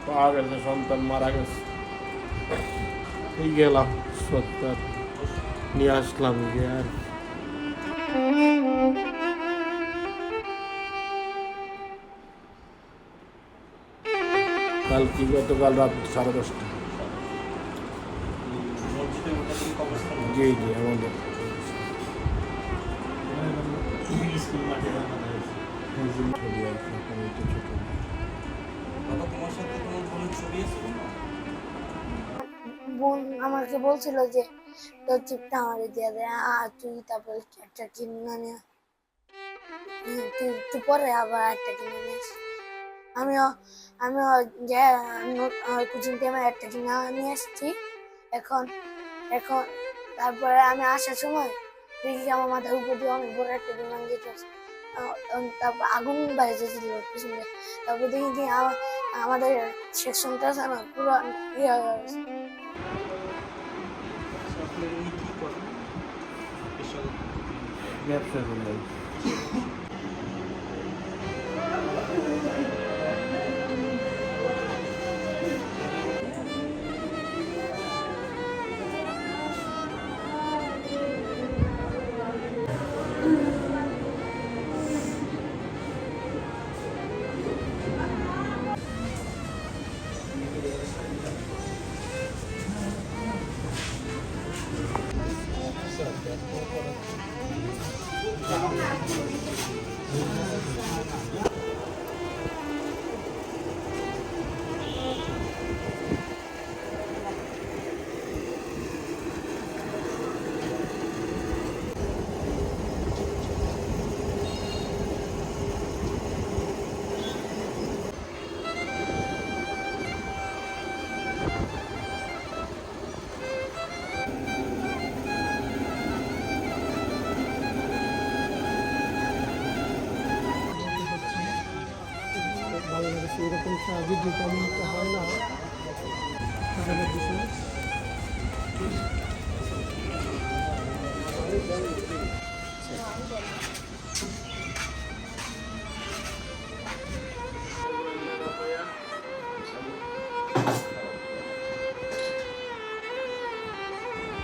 পাওয়া গেছে, সন্তান মারা গেছে। এই গেলাম সত্তর নিয়ে আসলাম গিয়ে আর গতকাল রাত 10:30। জি জি আমাদের বোন আমাকে বলছিল যে তোর চিপটা আমাকে দিয়ে দে, আর তুই তারপরে একটা কিনে নিয়ে তুই পরে আবার একটা কিনে নিস। আমিও আমিও যে কোচিং টাইমে একটা কিনে নিয়ে এসেছি। এখন এখন তারপরে আমি আসার সময় দেখি আমার মাথার উপর দিয়ে অনেক বড় একটা বিমান যেতেছে। তারপর আগুন বাজেছিল পিছনে। তারপর দেখি যে আমাদের সেকশনটা আছে না পুরো ইয়ে হয়ে গেছে। ব্যবসা করলাম। বাংলাদেশে এরকম ভিডিও তেমন একটা হয় না। সেখানে বিষয়